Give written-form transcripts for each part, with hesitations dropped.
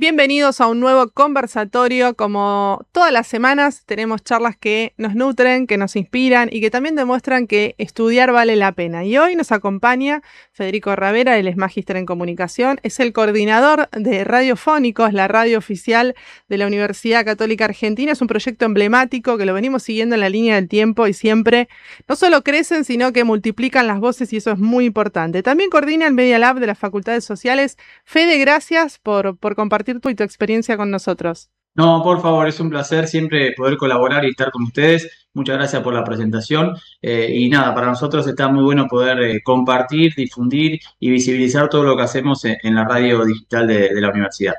Bienvenidos a un nuevo conversatorio. Como todas las semanas tenemos charlas que nos nutren, que nos inspiran y que también demuestran que estudiar vale la pena. Y hoy nos acompaña Federico Ravera, él es magíster en comunicación, es el coordinador de Radiofónicos, la radio oficial de la Universidad Católica Argentina. Es un proyecto emblemático que lo venimos siguiendo en la línea del tiempo y siempre no solo crecen, sino que multiplican las voces y eso es muy importante. También coordina el Media Lab de las Facultades Sociales. Fede, gracias por compartir tu experiencia con nosotros. No, por favor, es un placer siempre poder colaborar y estar con ustedes. Muchas gracias por la presentación. Y nada, para nosotros está muy bueno poder compartir, difundir y visibilizar todo lo que hacemos en la radio digital de la universidad.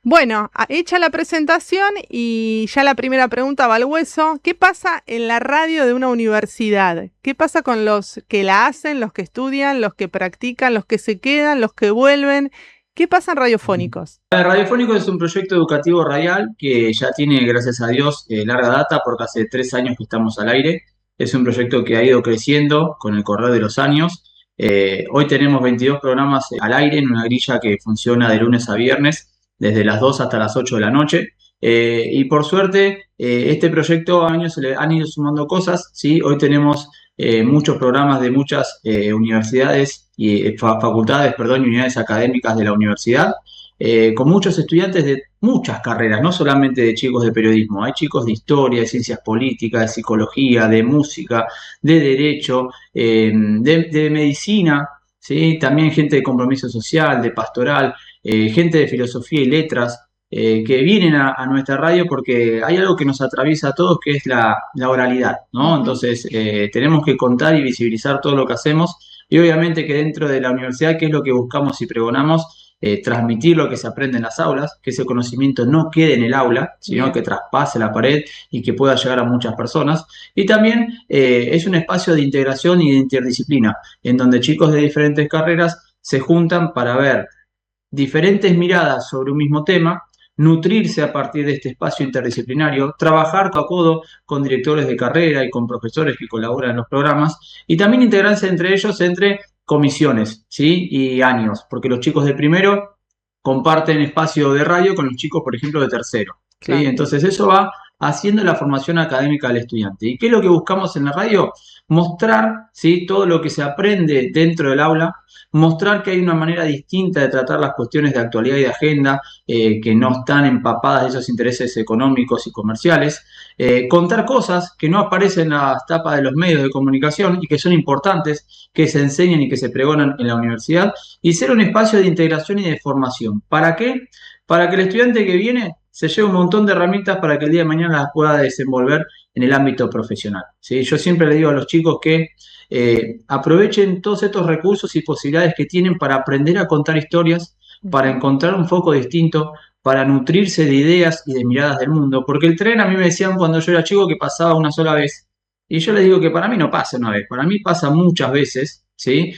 Bueno, hecha la presentación y ya la primera pregunta va al hueso. ¿Qué pasa en la radio de una universidad? ¿Qué pasa con los que la hacen, los que estudian, los que practican, los que se quedan, los que vuelven? ¿Qué pasa en Radiofónicos? Radiofónicos es un proyecto educativo radial que ya tiene, gracias a Dios, larga data, porque hace 3 años que estamos al aire. Es un proyecto que ha ido creciendo con el correr de los años. Hoy tenemos 22 programas al aire en una grilla que funciona de lunes a viernes, desde las 2 hasta las 8 de la noche. Y por suerte, este proyecto años se le han ido sumando cosas, ¿sí? Hoy tenemos muchos programas de muchas universidades y facultades, perdón, y unidades académicas de la universidad, con muchos estudiantes de muchas carreras, no solamente de chicos de periodismo, hay chicos de historia, de ciencias políticas, de psicología, de música, de derecho, de medicina, ¿sí? También gente de compromiso social, de pastoral, gente de filosofía y letras. Que vienen a nuestra radio porque hay algo que nos atraviesa a todos, que es la oralidad, ¿no? Entonces, tenemos que contar y visibilizar todo lo que hacemos y obviamente que dentro de la universidad, ¿qué es lo que buscamos y pregonamos? Transmitir lo que se aprende en las aulas, que ese conocimiento no quede en el aula, sino que traspase la pared y que pueda llegar a muchas personas. Y también es un espacio de integración y de interdisciplina, en donde chicos de diferentes carreras se juntan para ver diferentes miradas sobre un mismo tema, nutrirse a partir de este espacio interdisciplinario, trabajar codo a codo con directores de carrera y con profesores que colaboran en los programas y también integrarse entre ellos entre comisiones, ¿sí? Y años, porque los chicos de primero comparten espacio de radio con los chicos, por ejemplo, de tercero, ¿sí? Claro. Entonces eso va haciendo la formación académica del estudiante. ¿Y qué es lo que buscamos en la radio? Mostrar, ¿sí?, todo lo que se aprende dentro del aula, mostrar que hay una manera distinta de tratar las cuestiones de actualidad y de agenda, que no están empapadas de esos intereses económicos y comerciales, contar cosas que no aparecen en las tapas de los medios de comunicación y que son importantes, que se enseñan y que se pregonan en la universidad, y ser un espacio de integración y de formación. ¿Para qué? Para que el estudiante que viene se lleve un montón de herramientas para que el día de mañana las pueda desenvolver en el ámbito profesional, ¿sí? Yo siempre le digo a los chicos que aprovechen todos estos recursos y posibilidades que tienen para aprender a contar historias, para encontrar un foco distinto, para nutrirse de ideas y de miradas del mundo. Porque el tren, a mí me decían cuando yo era chico que pasaba una sola vez. Y yo les digo que para mí no pasa una vez, para mí pasa muchas veces, ¿sí?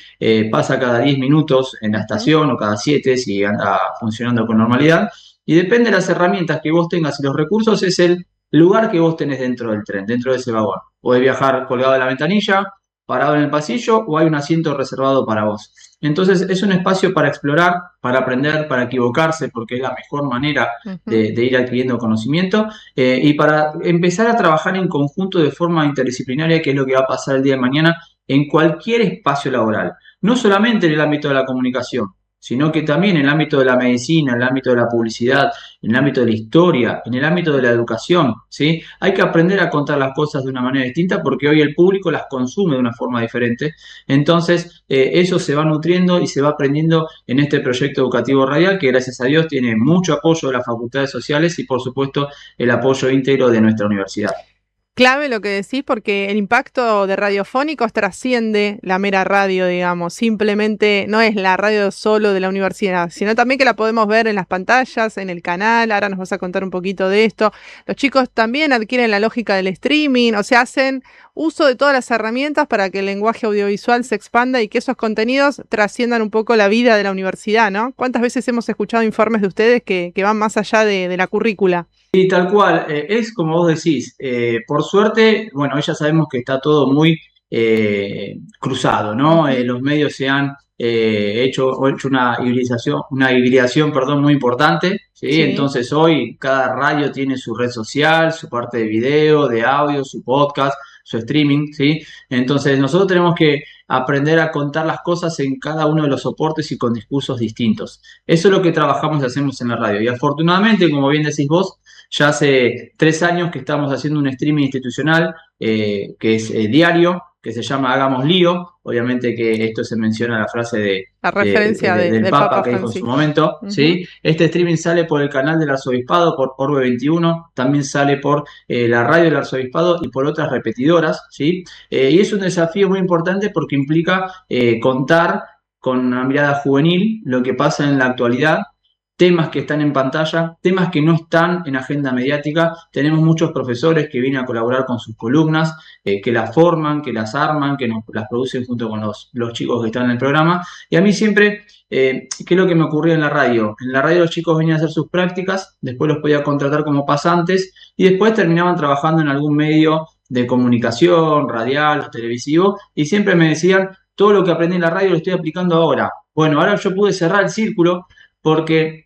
Pasa cada 10 minutos en la estación o cada 7 si anda funcionando con normalidad. Y depende de las herramientas que vos tengas y los recursos, es el lugar que vos tenés dentro del tren, dentro de ese vagón. Podés viajar colgado de la ventanilla, parado en el pasillo, o hay un asiento reservado para vos. Entonces es un espacio para explorar, para aprender, para equivocarse, porque es la mejor manera de ir adquiriendo conocimiento, y para empezar a trabajar en conjunto de forma interdisciplinaria, que es lo que va a pasar el día de mañana en cualquier espacio laboral. No solamente en el ámbito de la comunicación, sino que también en el ámbito de la medicina, en el ámbito de la publicidad, en el ámbito de la historia, en el ámbito de la educación, ¿sí? Hay que aprender a contar las cosas de una manera distinta porque hoy el público las consume de una forma diferente. Entonces, eso se va nutriendo y se va aprendiendo en este proyecto educativo radial que, gracias a Dios, tiene mucho apoyo de las facultades sociales y, por supuesto, el apoyo íntegro de nuestra universidad. Clave lo que decís porque el impacto de Radiofónicos trasciende la mera radio, digamos. Simplemente no es la radio solo de la universidad, sino también que la podemos ver en las pantallas, en el canal. Ahora nos vas a contar un poquito de esto. Los chicos también adquieren la lógica del streaming, o sea, hacen uso de todas las herramientas para que el lenguaje audiovisual se expanda y que esos contenidos trasciendan un poco la vida de la universidad, ¿no? ¿Cuántas veces hemos escuchado informes de ustedes que van más allá de la currícula? Y tal cual, es como vos decís, por suerte, bueno, ya sabemos que está todo muy cruzado, ¿no? Los medios se han hecho una hibridación, perdón, muy importante, ¿sí? Sí. Entonces hoy cada radio tiene su red social, su parte de video, de audio, su podcast, su streaming, ¿sí? Entonces nosotros tenemos que aprender a contar las cosas en cada uno de los soportes y con discursos distintos. Eso es lo que trabajamos y hacemos en la radio. Y afortunadamente, como bien decís vos, ya hace 3 años que estamos haciendo un streaming institucional que es diario, que se llama Hagamos Lío. Obviamente que esto se menciona en la frase La referencia del del Papa Papa que dijo en su Francisco. momento, Ujú. ¿sí? Este streaming sale por el canal del Arzobispado, por Orbe 21, también sale por la radio del Arzobispado y por otras repetidoras, ¿sí? Y es un desafío muy importante porque implica contar con una mirada juvenil lo que pasa en la actualidad, temas que están en pantalla, temas que no están en agenda mediática. Tenemos muchos profesores que vienen a colaborar con sus columnas, que las forman, que las arman, que las producen junto con los chicos que están en el programa. Y a mí siempre, ¿qué es lo que me ocurría en la radio? En la radio los chicos venían a hacer sus prácticas, después los podía contratar como pasantes y después terminaban trabajando en algún medio de comunicación, radial o televisivo, y siempre me decían, todo lo que aprendí en la radio lo estoy aplicando ahora. Bueno, ahora yo pude cerrar el círculo porque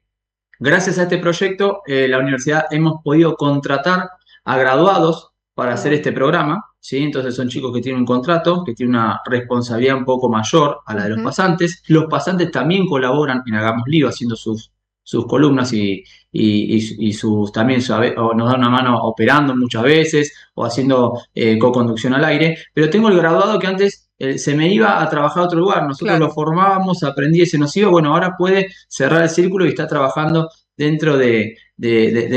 gracias a este proyecto, la universidad hemos podido contratar a graduados para Qué hacer bueno. este programa, ¿sí? Entonces son chicos que tienen un contrato, que tienen una responsabilidad un poco mayor a la de los Ujú. pasantes. Los pasantes también colaboran en Hagamos Lío haciendo sus columnas y sus también o nos dan una mano operando muchas veces o haciendo co-conducción al aire. Pero tengo el graduado que antes se me iba a trabajar a otro lugar. Nosotros lo Claro. formábamos, aprendí y se nos iba. Bueno, ahora puede cerrar el círculo y está trabajando dentro de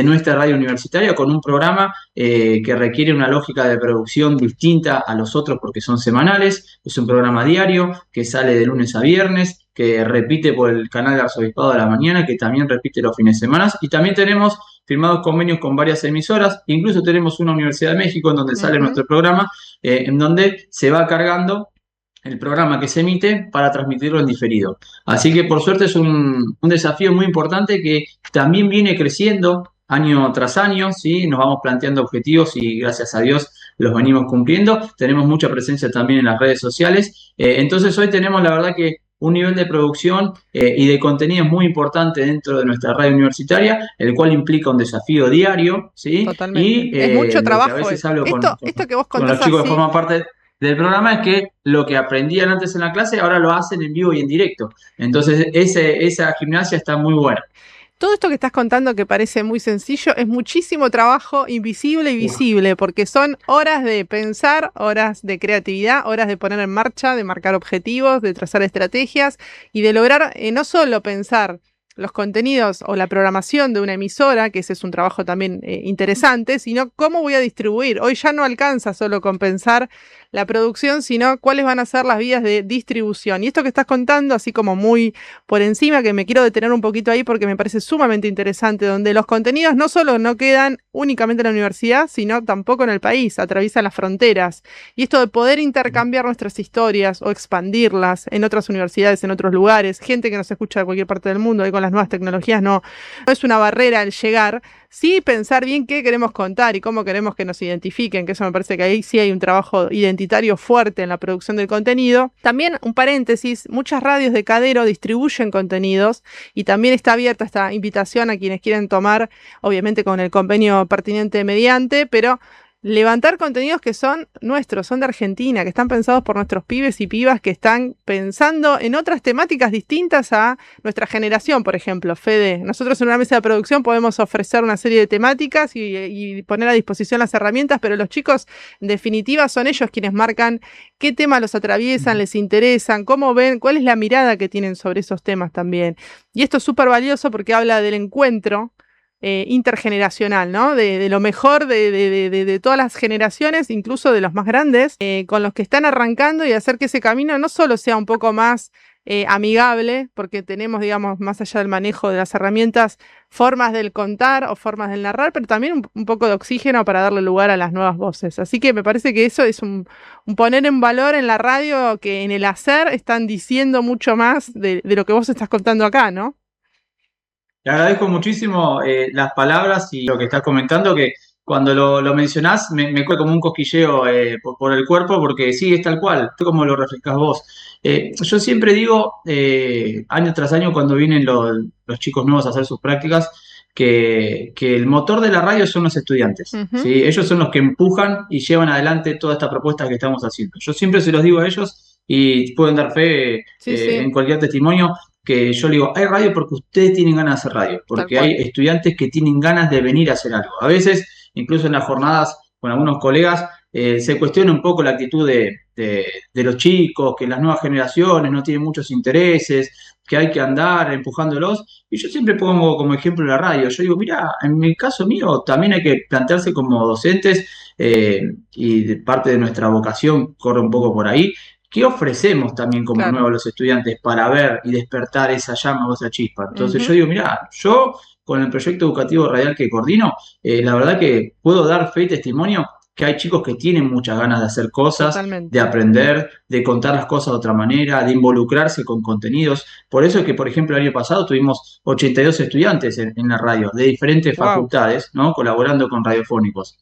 nuestra radio universitaria con un programa que requiere una lógica de producción distinta a los otros porque son semanales. Es un programa diario que sale de lunes a viernes, que repite por el canal de Arzobispado de la mañana, que también repite los fines de semana. Y también tenemos firmados convenios con varias emisoras, incluso tenemos una Universidad de México en donde sale Ujú. nuestro programa, en donde se va cargando el programa que se emite para transmitirlo en diferido. Así que por suerte es un desafío muy importante que también viene creciendo año tras año, ¿sí? Nos vamos planteando objetivos y gracias a Dios los venimos cumpliendo. Tenemos mucha presencia también en las redes sociales. Entonces hoy tenemos la verdad que un nivel de producción y de contenido muy importante dentro de nuestra radio universitaria, el cual implica un desafío diario, ¿sí? Totalmente. Y Es mucho lo que a trabajo veces eso. hablo Esto que vos con los contás chicos que así. forman parte del programa es que lo que aprendían antes en la clase ahora lo hacen en vivo y en directo. Entonces, esa gimnasia está muy buena. Todo esto que estás contando que parece muy sencillo es muchísimo trabajo invisible y Uf. visible, porque son horas de pensar, horas de creatividad, horas de poner en marcha, de marcar objetivos, de trazar estrategias y de lograr no solo pensar los contenidos o la programación de una emisora, que ese es un trabajo también interesante, sino cómo voy a distribuir. Hoy ya no alcanza solo con pensar la producción, sino cuáles van a ser las vías de distribución. Y esto que estás contando, así como muy por encima, que me quiero detener un poquito ahí porque me parece sumamente interesante, donde los contenidos no solo no quedan únicamente en la universidad, sino tampoco en el país, atraviesan las fronteras. Y esto de poder intercambiar nuestras historias o expandirlas en otras universidades, en otros lugares, gente que nos escucha de cualquier parte del mundo, y con las nuevas tecnologías no es una barrera el llegar, sí pensar bien qué queremos contar y cómo queremos que nos identifiquen, que eso me parece que ahí sí hay un trabajo identitario fuerte en la producción del contenido. También, un paréntesis, muchas radios de Cadero distribuyen contenidos y también está abierta esta invitación a quienes quieren tomar, obviamente con el convenio pertinente mediante, pero levantar contenidos que son nuestros, son de Argentina, que están pensados por nuestros pibes y pibas que están pensando en otras temáticas distintas a nuestra generación, por ejemplo. Fede, nosotros en una mesa de producción podemos ofrecer una serie de temáticas y poner a disposición las herramientas, pero los chicos, en definitiva, son ellos quienes marcan qué temas los atraviesan, les interesan, cómo ven, cuál es la mirada que tienen sobre esos temas también. Y esto es súper valioso porque habla del encuentro intergeneracional, ¿no? De lo mejor de todas las generaciones, incluso de los más grandes, con los que están arrancando y hacer que ese camino no solo sea un poco más amigable, porque tenemos, digamos, más allá del manejo de las herramientas, formas del contar o formas del narrar, pero también un poco de oxígeno para darle lugar a las nuevas voces. Así que me parece que eso es un poner en valor en la radio que en el hacer están diciendo mucho más de lo que vos estás contando acá, ¿no? Te agradezco muchísimo las palabras y lo que estás comentando, que cuando lo mencionás me coge como un cosquilleo por el cuerpo, porque sí, es tal cual, como lo refrescás vos. Yo siempre digo, año tras año, cuando vienen los chicos nuevos a hacer sus prácticas, que el motor de la radio son los estudiantes, Ujú. ¿sí? Ellos son los que empujan y llevan adelante toda esta propuesta que estamos haciendo. Yo siempre se los digo a ellos y pueden dar fe Sí, sí, en cualquier testimonio que yo le digo, hay radio porque ustedes tienen ganas de hacer radio, tal porque hay cual. estudiantes que tienen ganas de venir a hacer algo. A veces, incluso en las jornadas con algunos colegas, se cuestiona un poco la actitud de los chicos, que las nuevas generaciones no tienen muchos intereses, que hay que andar empujándolos. Y yo siempre pongo como ejemplo la radio. Yo digo, mira, en mi caso mío también hay que plantearse como docentes y parte de nuestra vocación corre un poco por ahí. ¿Qué ofrecemos también como Claro. nuevo a los estudiantes para ver y despertar esa llama o esa chispa? Entonces yo Ujú. digo, mira, yo con el proyecto educativo radial que coordino, la verdad que puedo dar fe y testimonio que hay chicos que tienen muchas ganas de hacer cosas, de Totalmente. aprender, de contar las cosas de otra manera, de involucrarse con contenidos. Por eso es que, por ejemplo, el año pasado tuvimos 82 estudiantes en la radio, de diferentes Wow. facultades, ¿no? Colaborando con radiofónicos.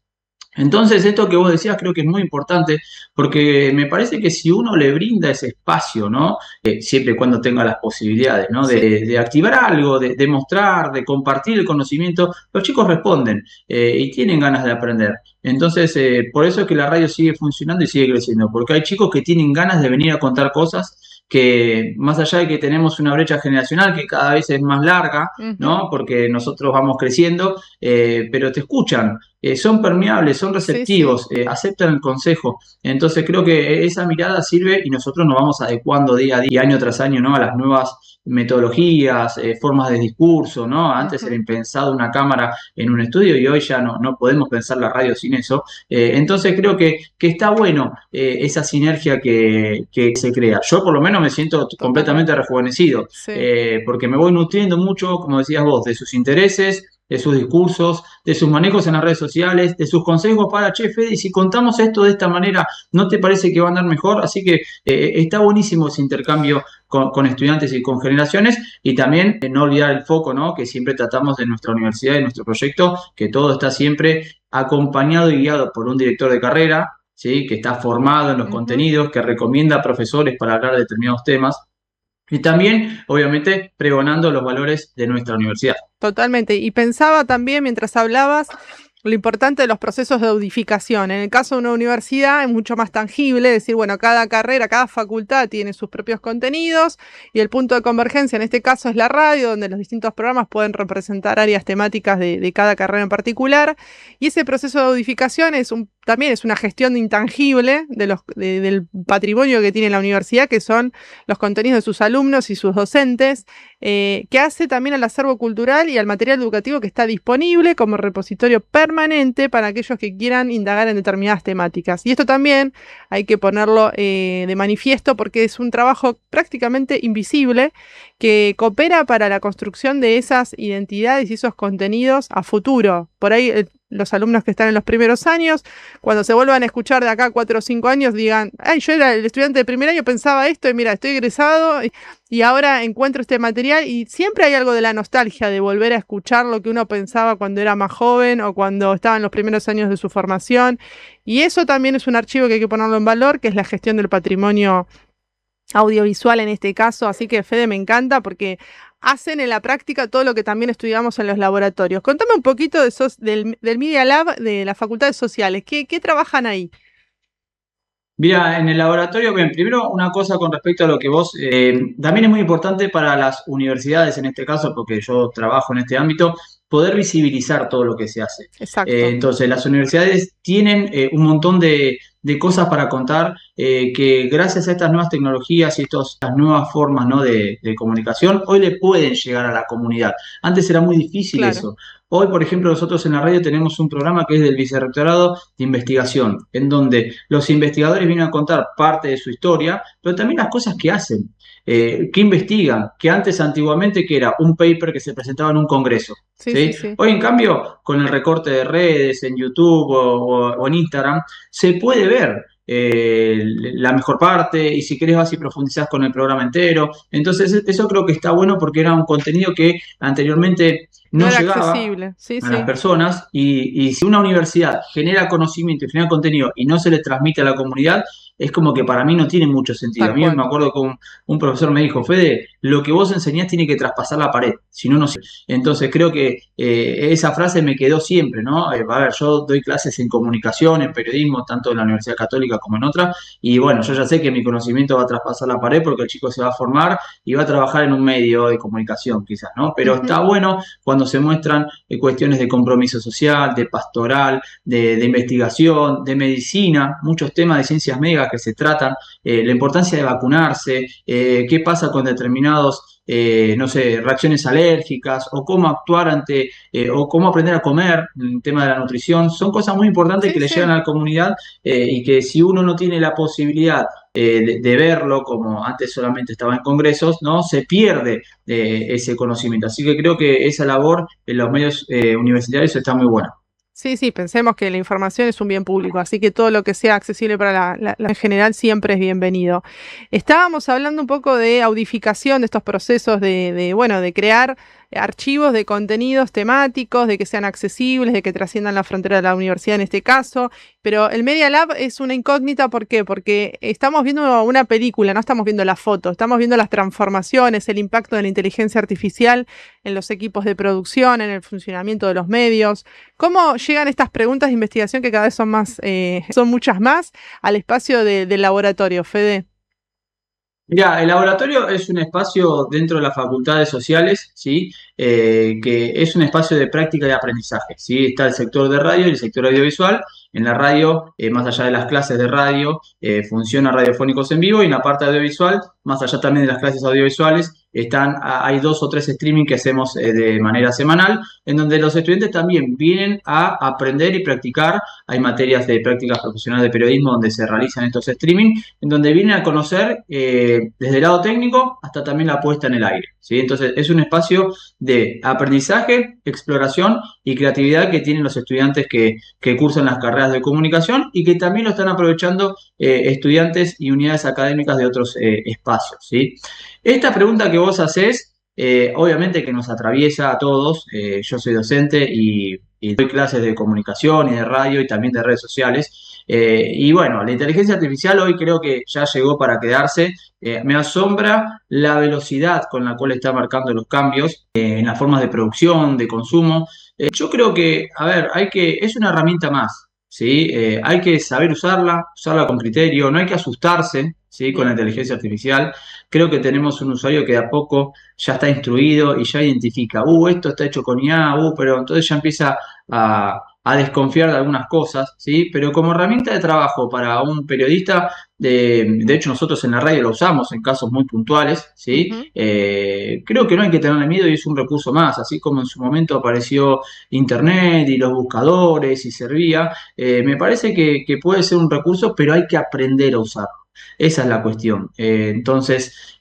Entonces, esto que vos decías creo que es muy importante porque me parece que si uno le brinda ese espacio, ¿no? Siempre y cuando tenga las posibilidades, ¿no? Sí. De activar algo, de mostrar, de compartir el conocimiento, los chicos responden y tienen ganas de aprender. Entonces, por eso es que la radio sigue funcionando y sigue creciendo, porque hay chicos que tienen ganas de venir a contar cosas que, más allá de que tenemos una brecha generacional que cada vez es más larga, Ujú. ¿no? Porque nosotros vamos creciendo, pero te escuchan, son permeables, son Sí, sí. receptivos, aceptan el consejo. Entonces creo que esa mirada sirve y nosotros nos vamos adecuando día a día, año tras año, ¿no? A las nuevas metodologías, formas de discurso, ¿no? Antes era Ujú. impensado una cámara en un estudio y hoy ya no podemos pensar la radio sin eso. Entonces creo que está bueno esa sinergia que se crea. Yo por lo menos me siento completamente Totalmente. rejuvenecido, Sí. porque me voy nutriendo mucho, como decías vos, de sus intereses, de sus discursos, de sus manejos en las redes sociales, de sus consejos para, che, Fede, si contamos esto de esta manera, ¿no te parece que va a andar mejor? Así que está buenísimo ese intercambio con estudiantes y con generaciones y también no olvidar el foco, ¿no? Que siempre tratamos de nuestra universidad y nuestro proyecto, que todo está siempre acompañado y guiado por un director de carrera, ¿sí? Que está formado en los Ujú. contenidos, que recomienda a profesores para hablar de determinados temas y también, obviamente, pregonando los valores de nuestra universidad. Totalmente. Y pensaba también mientras hablabas lo importante de los procesos de audificación. En el caso de una universidad es mucho más tangible, decir, bueno, cada carrera, cada facultad tiene sus propios contenidos y el punto de convergencia en este caso es la radio, donde los distintos programas pueden representar áreas temáticas de cada carrera en particular. Y ese proceso de audificación también es una gestión intangible del patrimonio que tiene la universidad, que son los contenidos de sus alumnos y sus docentes, que hace también al acervo cultural y al material educativo que está disponible como repositorio permanente para aquellos que quieran indagar en determinadas temáticas. Y esto también hay que ponerlo de manifiesto porque es un trabajo prácticamente invisible que coopera para la construcción de esas identidades y esos contenidos a futuro. Por ahí los alumnos que están en los primeros años, cuando se vuelvan a escuchar de acá a 4 o 5 años, digan, ay, yo era el estudiante de primer año, pensaba esto y mira, estoy egresado y ahora encuentro este material y siempre hay algo de la nostalgia de volver a escuchar lo que uno pensaba cuando era más joven o cuando estaba en los primeros años de su formación. Y eso también es un archivo que hay que ponerlo en valor, que es la gestión del patrimonio audiovisual en este caso. Así que Fede, me encanta porque hacen en la práctica todo lo que también estudiamos en los laboratorios. Contame un poquito del Media Lab de las facultades sociales. ¿Qué trabajan ahí? Mira, en el laboratorio, bien, primero una cosa con respecto a lo que vos, también es muy importante para las universidades en este caso, porque yo trabajo en este ámbito, poder visibilizar todo lo que se hace. Exacto. Entonces, las universidades tienen un montón de cosas para contar que gracias a estas nuevas tecnologías y estas nuevas formas, ¿no? de comunicación, hoy le pueden llegar a la comunidad. Antes era muy difícil Claro. eso. Hoy, por ejemplo, nosotros en la radio tenemos un programa que es del Vicerrectorado de Investigación, en donde los investigadores vienen a contar parte de su historia, pero también las cosas que hacen, que investigan, que antes antiguamente que era un paper que se presentaba en un congreso. Sí, sí, ¿Sí? sí. Hoy, en cambio, con el recorte de redes en YouTube o en Instagram, se puede ver la mejor parte y si querés vas y profundizás con el programa entero. Entonces, eso creo que está bueno porque era un contenido que anteriormente No no era llegaba accesible. Sí, a las sí. personas y si una universidad genera conocimiento y genera contenido y no se le transmite a la comunidad, es como que para mí no tiene mucho sentido. Tal A mí me cual. acuerdo que un profesor me dijo, Fede, lo que vos enseñás tiene que traspasar la pared, si no, no sé. Entonces creo que esa frase me quedó siempre, ¿no? A ver, yo doy clases en comunicación, en periodismo, tanto en la Universidad Católica como en otra, y bueno, yo ya sé que mi conocimiento va a traspasar la pared porque el chico se va a formar y va a trabajar en un medio de comunicación quizás, ¿no? Pero está Ujú. bueno cuando se muestran cuestiones de compromiso social, de pastoral, de investigación, de medicina, muchos temas de ciencias médicas que se tratan, la importancia de vacunarse, qué pasa con determinados, no sé, reacciones alérgicas, o cómo actuar ante, o cómo aprender a comer, el tema de la nutrición, son cosas muy importantes Sí, que le llegan sí. a la comunidad y que si uno no tiene la posibilidad de verlo, como antes solamente estaba en congresos, ¿no? Se pierde ese conocimiento. Así que creo que esa labor en los medios universitarios está muy buena. Sí, sí, pensemos que la información es un bien público, así que todo lo que sea accesible para en general siempre es bienvenido. Estábamos hablando un poco de audificación de estos procesos bueno, de crear archivos de contenidos temáticos, de que sean accesibles, de que trasciendan la frontera de la universidad en este caso, pero el Media Lab es una incógnita, ¿por qué? Porque estamos viendo una película, no estamos viendo la foto, estamos viendo las transformaciones, el impacto de la inteligencia artificial en los equipos de producción, en el funcionamiento de los medios. ¿Cómo llegan estas preguntas de investigación que cada vez son más, son muchas más, al espacio del laboratorio, Fede? Mira, el laboratorio es un espacio dentro de las facultades sociales, ¿sí? Que es un espacio de práctica y aprendizaje, ¿sí? Está el sector de radio y el sector audiovisual. En la radio, más allá de las clases de radio, funciona Radiofónicos en Vivo, y en la parte audiovisual, más allá también de las clases audiovisuales, hay 2 o 3 streaming que hacemos de manera semanal, en donde los estudiantes también vienen a aprender y practicar. Hay materias de prácticas profesionales de periodismo donde se realizan estos streaming, en donde vienen a conocer desde el lado técnico hasta también la puesta en el aire, ¿sí? Entonces es un espacio de aprendizaje, exploración y creatividad que tienen los estudiantes que cursan las carreras de comunicación, y que también lo están aprovechando estudiantes y unidades académicas de otros espacios, ¿sí? Esta pregunta que vos hacés, obviamente que nos atraviesa a todos. Yo soy docente y doy clases de comunicación y de radio y también de redes sociales. Y bueno, la inteligencia artificial hoy creo que ya llegó para quedarse. Me asombra la velocidad con la cual está marcando los cambios en las formas de producción, de consumo. Yo creo que, a ver, es una herramienta más, ¿sí? Hay que saber usarla con criterio, no hay que asustarse, ¿sí? Con la Bien. inteligencia artificial. Creo que tenemos un usuario que de a poco ya está instruido y ya identifica, esto está hecho con IA, pero entonces ya empieza a desconfiar de algunas cosas, ¿sí? Pero como herramienta de trabajo para un periodista, de hecho nosotros en la radio lo usamos en casos muy puntuales, ¿sí? Ujú. Creo que no hay que tenerle miedo y es un recurso más, así como en su momento apareció Internet y los buscadores y servía. Me parece que puede ser un recurso, pero hay que aprender a usarlo. Esa es la cuestión. Entonces,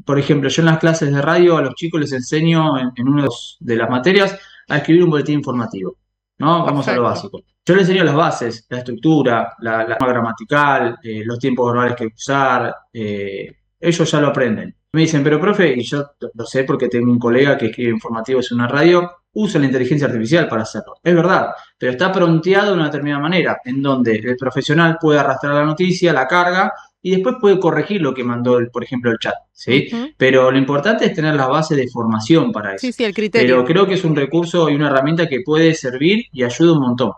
por ejemplo, yo en las clases de radio a los chicos les enseño en una de las materias a escribir un boletín informativo, ¿no? Vamos a lo Perfecto. básico. Yo les enseño las bases, la estructura, la forma gramatical, los tiempos verbales que usar. Ellos ya lo aprenden. Me dicen, pero profe, y yo lo sé porque tengo un colega que escribe informativos en una radio, usa la inteligencia artificial para hacerlo. Es verdad, pero está pronteado de una determinada manera, en donde el profesional puede arrastrar la noticia, la carga, y después puede corregir lo que mandó, por ejemplo, el chat, ¿sí? Ujú. Pero lo importante es tener las bases de formación para Sí, eso. sí, el Pero criterio. creo que es un recurso y una herramienta que puede servir y ayuda un montón.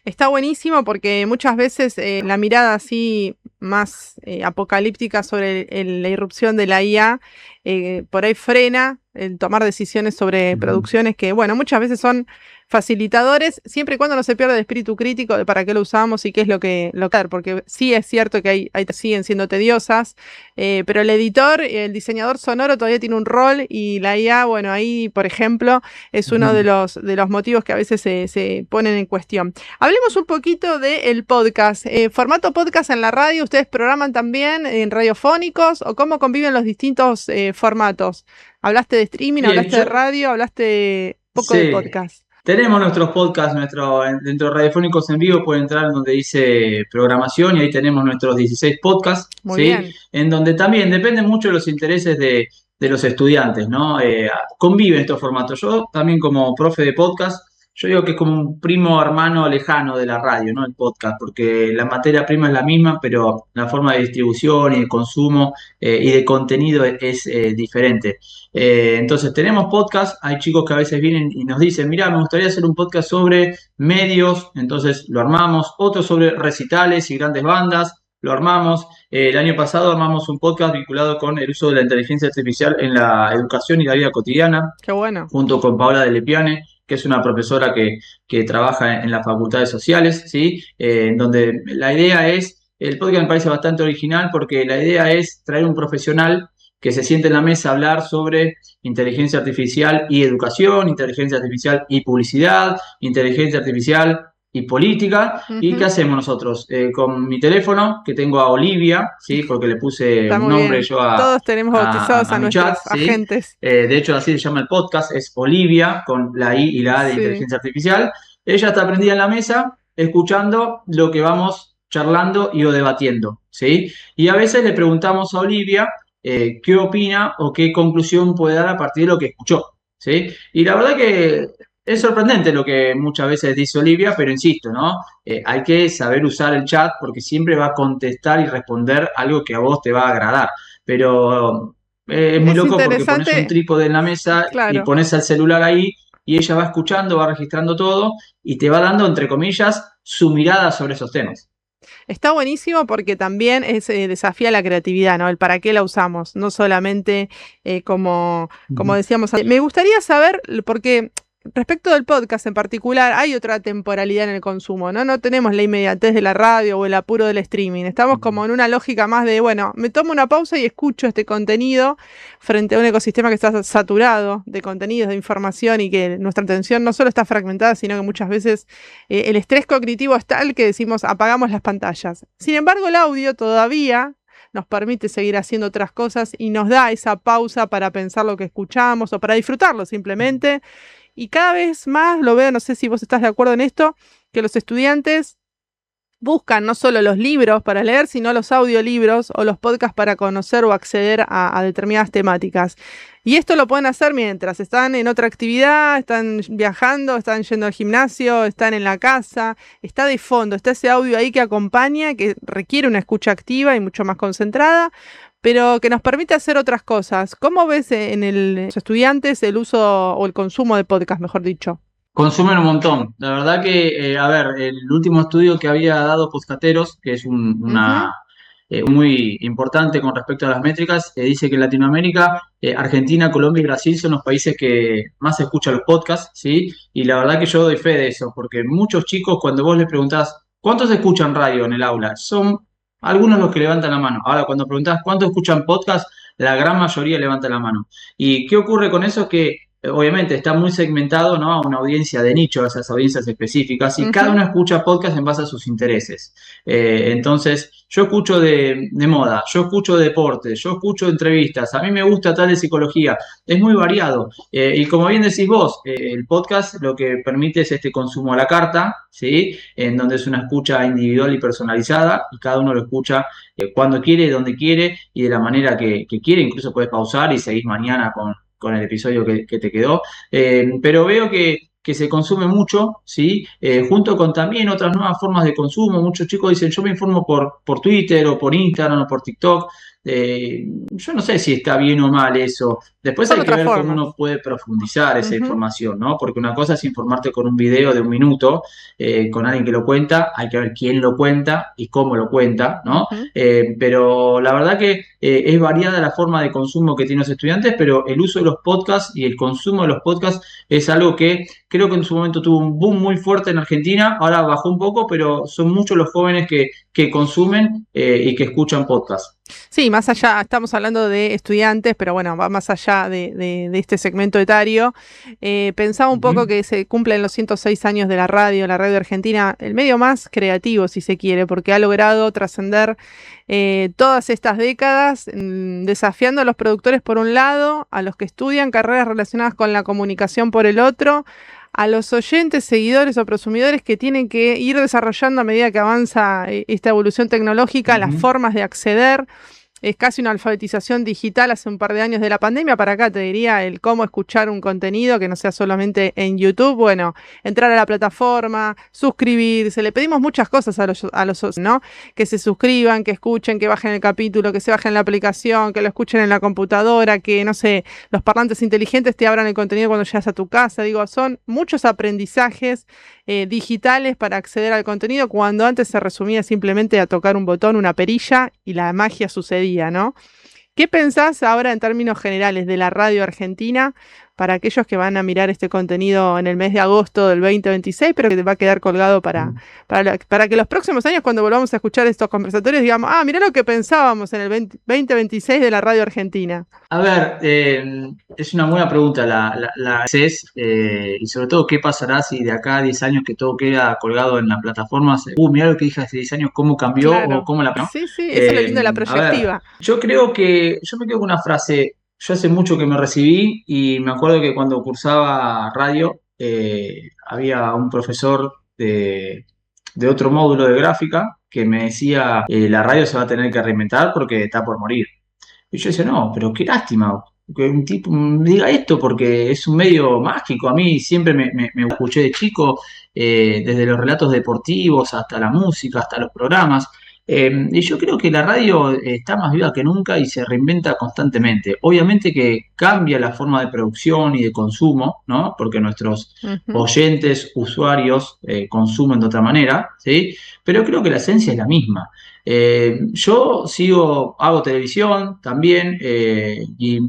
Está buenísimo porque muchas veces la mirada así más apocalíptica sobre la irrupción de la IA por ahí frena el tomar decisiones sobre Ujú. producciones que, bueno, muchas veces son facilitadores, siempre y cuando no se pierda el espíritu crítico de para qué lo usamos y qué es lo que hacer, porque sí es cierto que siguen siendo tediosas, pero el editor, el diseñador sonoro todavía tiene un rol y la IA, bueno, ahí, por ejemplo, es uno Ujú. de los motivos que a veces se ponen en cuestión. Hablemos un poquito del podcast. Formato podcast en la radio, ¿ustedes programan también en radiofónicos o cómo conviven los distintos formatos? Hablaste de streaming, Bien, hablaste de radio, hablaste poco de sí, podcast. tenemos nuestros podcasts, dentro de Radiofónicos en Vivo pueden entrar donde dice programación, y ahí tenemos nuestros 16 podcasts, Muy ¿sí? bien. En donde también depende mucho de los intereses de los estudiantes, ¿no? Conviven estos formatos. Yo también como profe de podcast yo digo que es como un primo hermano lejano de la radio, ¿no? El podcast, porque la materia prima es la misma, pero la forma de distribución y de consumo y de contenido es diferente. Entonces, tenemos podcast, hay chicos que a veces vienen y nos dicen, mira, me gustaría hacer un podcast sobre medios, entonces lo armamos, otro sobre recitales y grandes bandas, lo armamos. El año pasado armamos un podcast vinculado con el uso de la inteligencia artificial en la educación y la vida cotidiana, Qué bueno. junto con Paola de Lepiane, que es una profesora que trabaja en las facultades sociales, ¿sí? En donde la idea es, el podcast me parece bastante original porque la idea es traer un profesional que se siente en la mesa a hablar sobre inteligencia artificial y educación, inteligencia artificial y publicidad, inteligencia artificial y política. ¿Y qué Ujú. hacemos nosotros? Con mi teléfono, que tengo a Olivia, ¿sí? Porque le puse Está un muy nombre bien. yo Todos tenemos bautizados a mi chat, nuestros ¿sí? agentes. De hecho, así se llama el podcast, es Olivia, con la I y la A de Sí. inteligencia artificial. Ella está prendida en la mesa, escuchando lo que vamos charlando y o debatiendo, ¿sí? Y a veces le preguntamos a Olivia qué opina o qué conclusión puede dar a partir de lo que escuchó, ¿sí? Y la verdad que es sorprendente lo que muchas veces dice Olivia, pero insisto, ¿no? Hay que saber usar el chat porque siempre va a contestar y responder algo que a vos te va a agradar. Pero es muy Es loco porque pones un interesante, trípode en la mesa y claro. pones el celular ahí y ella va escuchando, va registrando todo y te va dando, entre comillas, su mirada sobre esos temas. Está buenísimo porque también desafía la creatividad, ¿no? El para qué la usamos, no solamente como Ujú. decíamos. Me gustaría saber, porque respecto del podcast en particular, hay otra temporalidad en el consumo, ¿no? No tenemos la inmediatez de la radio o el apuro del streaming. Estamos como en una lógica más de, bueno, me tomo una pausa y escucho este contenido frente a un ecosistema que está saturado de contenidos, de información y que nuestra atención no solo está fragmentada, sino que muchas veces el estrés cognitivo es tal que decimos apagamos las pantallas. Sin embargo, el audio todavía nos permite seguir haciendo otras cosas y nos da esa pausa para pensar lo que escuchamos o para disfrutarlo simplemente. Y cada vez más lo veo, no sé si vos estás de acuerdo en esto, que los estudiantes buscan no solo los libros para leer, sino los audiolibros o los podcasts para conocer o acceder a determinadas temáticas. Y esto lo pueden hacer mientras están en otra actividad, están viajando, están yendo al gimnasio, están en la casa, está de fondo, está ese audio ahí que acompaña, que requiere una escucha activa y mucho más concentrada, pero que nos permite hacer otras cosos. ¿Cómo ves los estudiantes el uso o el consumo de podcast, mejor dicho? Consumen un montón. La verdad que, a ver, el último estudio que había dado Postcateros, que es Ujú. muy importante con respecto a las métricas, dice que en Latinoamérica, Argentina, Colombia y Brasil son los países que más escuchan los podcasts, ¿sí? Y la verdad que yo doy fe de eso, porque muchos chicos, cuando vos les preguntás, ¿cuántos escuchan radio en el aula? Son algunos los que levantan la mano. Ahora, cuando preguntás, ¿cuántos escuchan podcast? La gran mayoría levanta la mano. ¿Y qué ocurre con eso? Es que obviamente está muy segmentado, ¿no? A una audiencia de nicho, a esas audiencias específicas, y cada Ujú. uno escucha podcast en base a sus intereses. Entonces, yo escucho de moda, yo escucho de deporte, yo escucho entrevistas, a mí me gusta tal de psicología, es muy variado. Y como bien decís vos, el podcast lo que permite es este consumo a la carta, ¿sí? En donde es una escucha individual y personalizada, y cada uno lo escucha cuando quiere, donde quiere y de la manera que quiere, incluso puedes pausar y seguir mañana con el episodio que te quedó. Pero veo que se consume mucho, ¿sí? Junto con también otras nuevas formas de consumo. Muchos chicos dicen, yo me informo por Twitter o por Instagram o por TikTok. Yo no sé si está bien o mal eso. Después Son hay que otras ver cómo formas. uno puede profundizar esa Ujú. información, ¿no? Porque una cosa es informarte con un video de un minuto, con alguien que lo cuenta, hay que ver quién lo cuenta y cómo lo cuenta, ¿no? Ujú. Pero la verdad que es variada la forma de consumo que tienen los estudiantes, pero el uso de los podcasts y el consumo de los podcasts es algo que creo que en su momento tuvo un boom muy fuerte en Argentina, ahora bajó un poco, pero son muchos los jóvenes que consumen y que escuchan podcasts. Sí, más allá, estamos hablando de estudiantes, pero bueno, va más allá de este segmento etario. Pensaba un poco Ujú. que se cumplen los 106 años de la radio argentina, el medio más creativo, si se quiere, porque ha logrado trascender todas estas décadas, desafiando a los productores por un lado, a los que estudian carreras relacionadas con la comunicación por el otro, a los oyentes, seguidores o prosumidores que tienen que ir desarrollando a medida que avanza esta evolución tecnológica las Ujú. formas de acceder. es casi una alfabetización digital hace un par de años de la pandemia para acá, te diría, el cómo escuchar un contenido que no sea solamente en YouTube. Bueno, entrar a la plataforma, suscribirse, le pedimos muchas cosas a los, ¿no? Que se suscriban, que escuchen, que bajen el capítulo, que se bajen la aplicación, que lo escuchen en la computadora, que, no sé, los parlantes inteligentes te abran el contenido cuando llegas a tu casa. Digo, son muchos aprendizajes digitales para acceder al contenido, cuando antes se resumía simplemente a tocar un botón, una perilla, y la magia sucedía, ¿no? ¿Qué pensás ahora en términos generales de la radio argentina para aquellos que van a mirar este contenido en el mes de agosto del 2026, pero que va a quedar colgado para que los próximos años, cuando volvamos a escuchar estos conversatorios, digamos, mirá lo que pensábamos en el 2026 de la radio argentina? A ver, es una buena pregunta la haces, y sobre todo, ¿qué pasará si de acá a 10 años que todo queda colgado en las plataformas? Mirá lo que dije hace 10 años, cómo cambió o Claro. cómo la... ¿no? Sí, sí, eso es lo lindo de la A ver, proyectiva. yo creo que, yo me quedo con una frase. Yo hace mucho que me recibí y me acuerdo que cuando cursaba radio, había un profesor de otro módulo de gráfica que me decía, la radio se va a tener que reinventar porque está por morir. Y yo decía, no, pero qué lástima que un tipo me diga esto porque es un medio mágico. A mí siempre me escuché de chico, desde los relatos deportivos hasta la música, hasta los programas. Y yo creo que la radio está más viva que nunca y se reinventa constantemente. Obviamente que cambia la forma de producción y de consumo, ¿no? Porque nuestros Ujú. oyentes, usuarios, consumen de otra manera, ¿sí? Pero creo que la esencia es la misma. Yo hago televisión también, y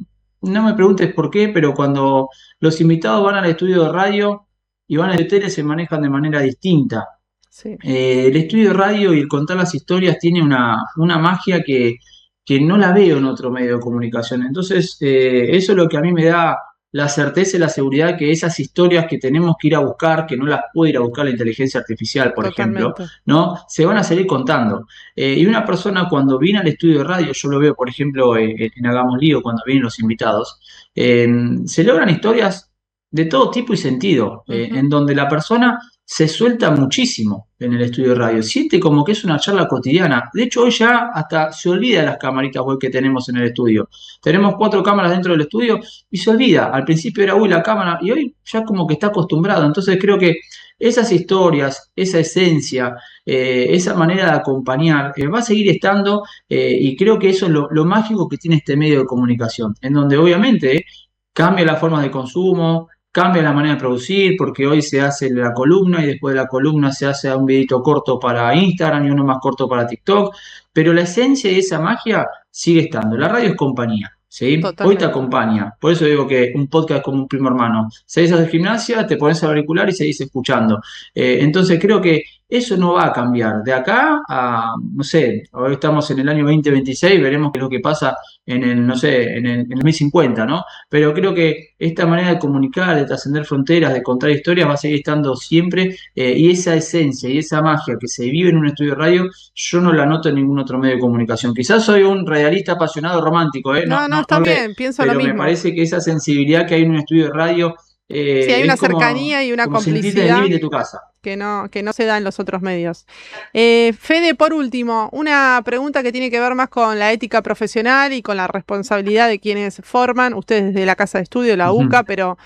no me preguntes por qué, pero cuando los invitados van al estudio de radio y van al tele se manejan de manera distinta. Sí, El estudio de radio y el contar las historias tiene una magia que no la veo en otro medio de comunicación. Entonces, eso es lo que a mí me da la certeza y la seguridad que esas historias que tenemos que ir a buscar, que no las puede ir a buscar la inteligencia artificial, por ejemplo, totalmente. ¿no? Se van a seguir contando. Y una persona cuando viene al estudio de radio, yo lo veo, por ejemplo, en Hagamos Lío, cuando vienen los invitados, se logran historias de todo tipo y sentido, Ujú. en donde la persona se suelta muchísimo en el estudio de radio. Siente como que es una charla cotidiana. De hecho, hoy ya hasta se olvida de las camaritas web que tenemos en el estudio. Tenemos 4 cámaras dentro del estudio y se olvida. Al principio era, uy, la cámara, y hoy ya como que está acostumbrado. Entonces creo que esas historias, esa esencia, esa manera de acompañar, va a seguir estando, y creo que eso es lo mágico que tiene este medio de comunicación, en donde obviamente cambia la forma de consumo, cambia la manera de producir, porque hoy se hace la columna y después de la columna se hace un videito corto para Instagram y uno más corto para TikTok, pero la esencia de esa magia sigue estando. La radio es compañía, ¿sí? Hoy te Totalmente. acompaña. Por eso digo que un podcast es como un primo hermano. Seguís a hacer gimnasia, te pones el auricular y seguís escuchando. Entonces creo que eso no va a cambiar. De acá a, no sé, ahora estamos en el año 2026, veremos qué es lo que pasa en el, no sé, en el 2050, ¿no? Pero creo que esta manera de comunicar, de trascender fronteras, de contar historias, va a seguir estando siempre, y esa esencia y esa magia que se vive en un estudio de radio, yo no la noto en ningún otro medio de comunicación. Quizás soy un radialista apasionado romántico, no, No, no, no, está no lo sé, bien, pienso lo pero me mismo. parece que esa sensibilidad que hay en un estudio de radio, Sí, hay es una cercanía y una como sentirte en el complicidad living de tu casa. que no se da en los otros medios. Fede, por último, una pregunta que tiene que ver más con la ética profesional y con la responsabilidad de quienes forman, ustedes desde la casa de estudio, la Ujú. UCA, pero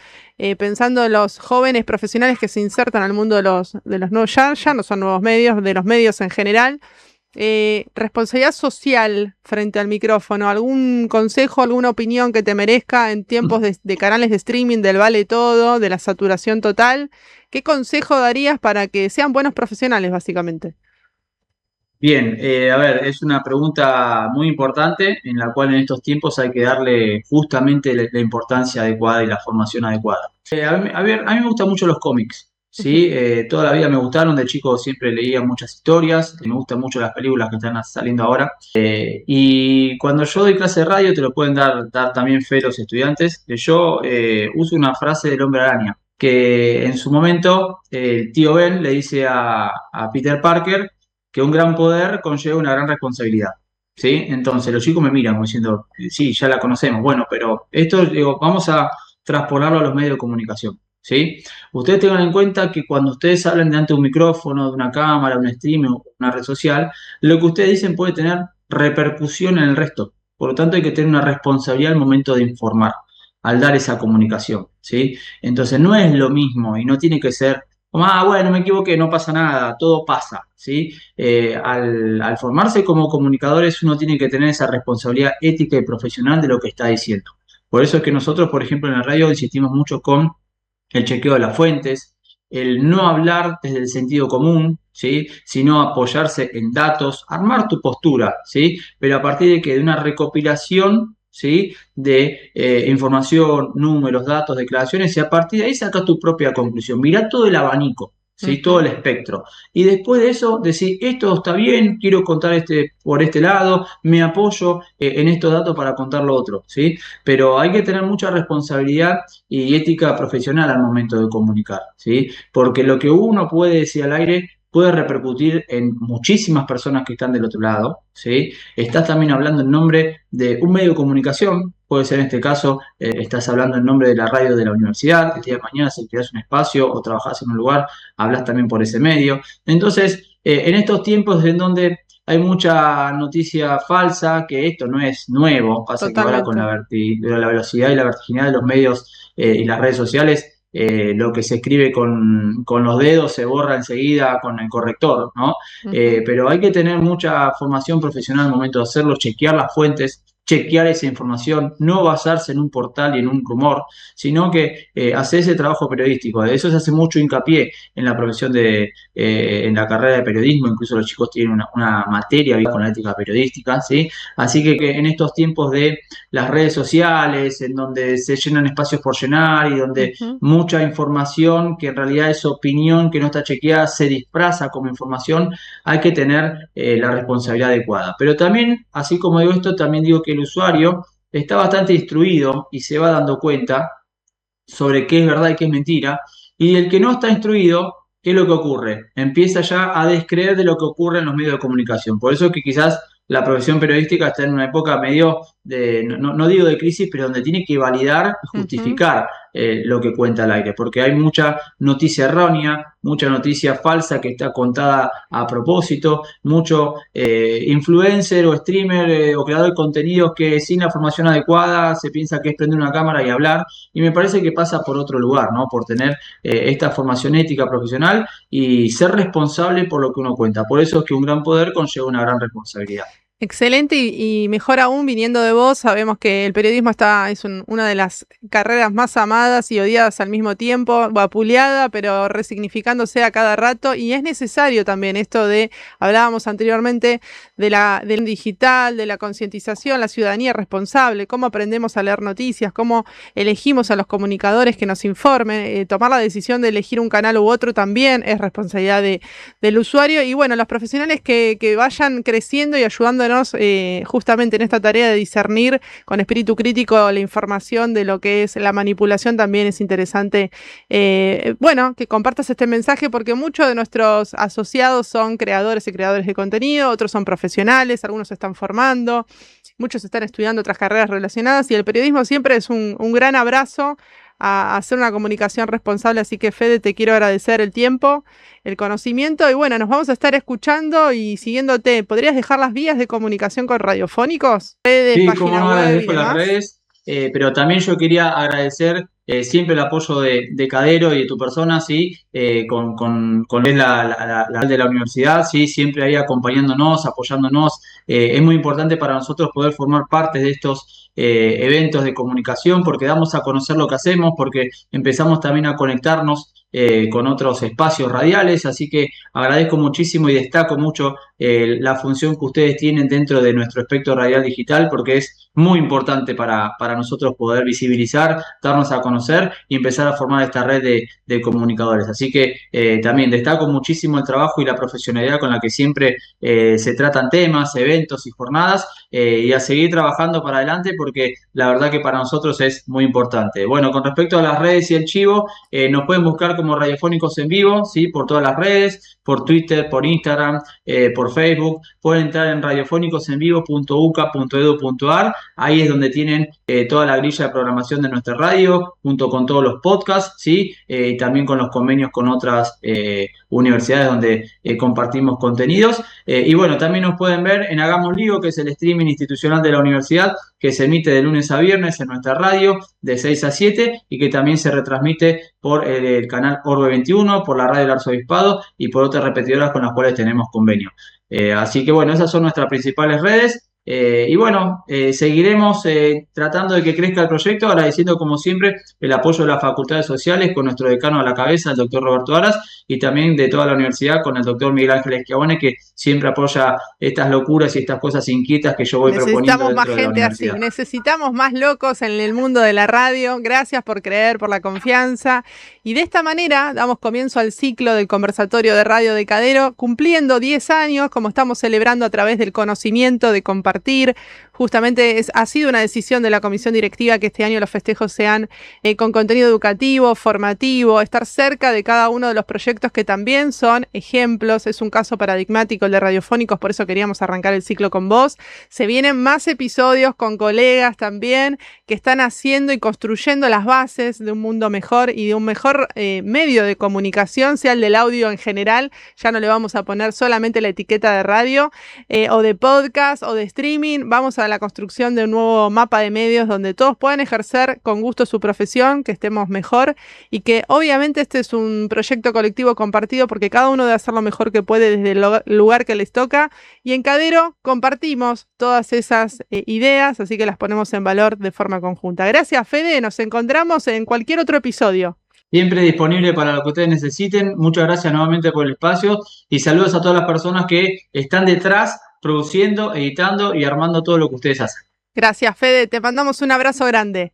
pensando en los jóvenes profesionales que se insertan al mundo de los nuevos, ya no son nuevos medios, de los medios en general. Responsabilidad social frente al micrófono, algún consejo, alguna opinión que te merezca en tiempos de canales de streaming, del vale todo, de la saturación total. ¿Qué consejo darías para que sean buenos profesionales, básicamente? Bien, a ver, es una pregunta muy importante en la cual en estos tiempos hay que darle justamente la importancia adecuada y la formación adecuada. A mí me gustan mucho los cómics, ¿sí? Ujú. Toda la vida me gustaron, de chico siempre leía muchas historias, me gustan mucho las películas que están saliendo ahora. Y cuando yo doy clase de radio, te lo pueden dar también fe los estudiantes, que yo uso una frase del Hombre Araña, que en su momento el tío Ben le dice a Peter Parker que un gran poder conlleva una gran responsabilidad. ¿Sí? Entonces los chicos me miran como diciendo, sí, ya la conocemos, bueno, pero esto, digo, vamos a traspolarlo a los medios de comunicación. ¿Sí? Ustedes tengan en cuenta que cuando ustedes hablan delante de un micrófono, de una cámara, un stream o una red social, lo que ustedes dicen puede tener repercusión en el resto. Por lo tanto, hay que tener una responsabilidad al momento de informar, al dar esa comunicación, ¿sí? Entonces, no es lo mismo y no tiene que ser como, bueno, me equivoqué, no pasa nada, todo pasa, ¿sí? Al formarse como comunicadores, uno tiene que tener esa responsabilidad ética y profesional de lo que está diciendo. Por eso es que nosotros, por ejemplo, en la radio insistimos mucho con el chequeo de las fuentes, el no hablar desde el sentido común, ¿sí? Sino apoyarse en datos, armar tu postura, ¿sí? Pero a partir de que de una recopilación, ¿sí? De información, números, datos, declaraciones, y a partir de ahí saca tu propia conclusión. Mirá todo el abanico, ¿sí? Todo el Ujú. espectro. Y después de eso, decir, esto está bien, quiero contar por este lado, me apoyo en estos datos para contar lo otro, ¿sí? Pero hay que tener mucha responsabilidad y ética profesional al momento de comunicar, ¿sí? Porque lo que uno puede decir al aire puede repercutir en muchísimas personas que están del otro lado, ¿sí? Estás también hablando en nombre de un medio de comunicación, puede ser en este caso, estás hablando en nombre de la radio de la universidad, el día de mañana si creas un espacio o trabajás en un lugar, hablas también por ese medio. Entonces, en estos tiempos en donde hay mucha noticia falsa, que esto no es nuevo, pasa que ahora con Totalmente. la velocidad y la vertiginosidad de los medios y las redes sociales, lo que se escribe con los dedos se borra enseguida con el corrector, ¿no? Ujú. Pero hay que tener mucha formación profesional al momento de hacerlo, chequear las fuentes, chequear esa información, no basarse en un portal y en un rumor, sino que hacer ese trabajo periodístico. De eso se hace mucho hincapié en la profesión en la carrera de periodismo, incluso los chicos tienen una materia con la ética periodística, ¿sí? Así que en estos tiempos de las redes sociales, en donde se llenan espacios por llenar y donde Ujú. mucha información que en realidad es opinión que no está chequeada se disfraza como información, hay que tener la responsabilidad adecuada. Pero también, así como digo esto, también digo que el usuario está bastante instruido y se va dando cuenta sobre qué es verdad y qué es mentira. Y el que no está instruido, ¿qué es lo que ocurre? Empieza ya a descreer de lo que ocurre en los medios de comunicación. Por eso es que quizás la profesión periodística está en una época medio de, no digo de crisis, pero donde tiene que validar y Ujú. justificar lo que cuenta al aire, porque hay mucha noticia errónea, mucha noticia falsa que está contada a propósito, mucho influencer o streamer o creador de contenidos que sin la formación adecuada se piensa que es prender una cámara y hablar, y me parece que pasa por otro lugar, ¿no? Por tener esta formación ética profesional y ser responsable por lo que uno cuenta. Por eso es que un gran poder conlleva una gran responsabilidad. Excelente y mejor aún viniendo de vos, sabemos que el periodismo es una de las carreras más amadas y odiadas al mismo tiempo, vapuleada, pero resignificándose a cada rato y es necesario también esto hablábamos anteriormente del digital, de la concientización, la ciudadanía responsable, cómo aprendemos a leer noticias, cómo elegimos a los comunicadores que nos informen, tomar la decisión de elegir un canal u otro también es responsabilidad del usuario y bueno, los profesionales que vayan creciendo y ayudándonos justamente en esta tarea de discernir con espíritu crítico la información de lo que es la manipulación también es interesante. Bueno, que compartas este mensaje porque muchos de nuestros asociados son creadores y creadores de contenido, otros son profesionales, algunos se están formando, muchos están estudiando otras carreras relacionadas y el periodismo siempre es un gran abrazo a hacer una comunicación responsable, así que Fede, te quiero agradecer el tiempo, el conocimiento y bueno, nos vamos a estar escuchando y siguiéndote. ¿Podrías dejar las vías de comunicación con Radiofónicos? Redes, Sí, como página no, web y agradezco las demás. redes, pero también yo quería agradecer siempre el apoyo de Cadero y de tu persona, ¿sí? Con la de la universidad, ¿sí? Siempre ahí acompañándonos, apoyándonos. Es muy importante para nosotros poder formar parte de estos eventos de comunicación porque damos a conocer lo que hacemos, porque empezamos también a conectarnos con otros espacios radiales, así que agradezco muchísimo y destaco mucho la función que ustedes tienen dentro de nuestro espectro radial digital, porque es muy importante para nosotros poder visibilizar, darnos a conocer y empezar a formar esta red de comunicadores. Así que también destaco muchísimo el trabajo y la profesionalidad con la que siempre se tratan temas, eventos y jornadas, y a seguir trabajando para adelante porque la verdad que para nosotros es muy importante. Bueno, con respecto a las redes y el chivo, nos pueden buscar como Radiofónicos en Vivo, ¿sí? Por todas las redes, por Twitter, por Instagram, por Facebook, pueden entrar en radiofónicosenvivo.uca.edu.ar, ahí es donde tienen toda la grilla de programación de nuestra radio, junto con todos los podcasts, ¿sí? Y también con los convenios con otras universidades donde compartimos contenidos. Y bueno, también nos pueden ver en Hagamos Lío, que es el streaming streaming institucional de la universidad que se emite de lunes a viernes en nuestra radio de 6 a 7 y que también se retransmite por el canal Orbe 21, por la radio del Arzobispado y por otras repetidoras con las cuales tenemos convenio. Así que bueno, esas son nuestras principales redes. Y bueno, seguiremos tratando de que crezca el proyecto, agradeciendo como siempre el apoyo de las facultades sociales con nuestro decano a la cabeza, el doctor Roberto Aras, y también de toda la universidad con el doctor Miguel Ángel Schiavone, que siempre apoya estas locuras y estas cosas inquietas que yo voy proponiendo dentro de la universidad. Necesitamos más locos en el mundo de la radio. Gracias por creer, por la confianza. Y de esta manera damos comienzo al ciclo del conversatorio de Radio Decadero, cumpliendo 10 años, como estamos celebrando a través del conocimiento, de compartir. Justamente ha sido una decisión de la comisión directiva que este año los festejos sean con contenido educativo, formativo, estar cerca de cada uno de los proyectos que también son ejemplos. Es un caso paradigmático el de Radiofónicos, por eso queríamos arrancar el ciclo con vos. Se vienen más episodios con colegas también que están haciendo y construyendo las bases de un mundo mejor y de un mejor medio de comunicación, sea el del audio en general. Ya no le vamos a poner solamente la etiqueta de radio o de podcast o de streaming. Vamos a la construcción de un nuevo mapa de medios donde todos puedan ejercer con gusto su profesión, que estemos mejor y que obviamente este es un proyecto colectivo compartido porque cada uno debe hacer lo mejor que puede desde el lugar que les toca, y en Cadero compartimos todas esas ideas, así que las ponemos en valor de forma conjunta. Gracias, Fede, nos encontramos en cualquier otro episodio. Siempre disponible para lo que ustedes necesiten. Muchas gracias nuevamente por el espacio y saludos a todas las personas que están detrás produciendo, editando y armando todo lo que ustedes hacen. Gracias, Fede. Te mandamos un abrazo grande.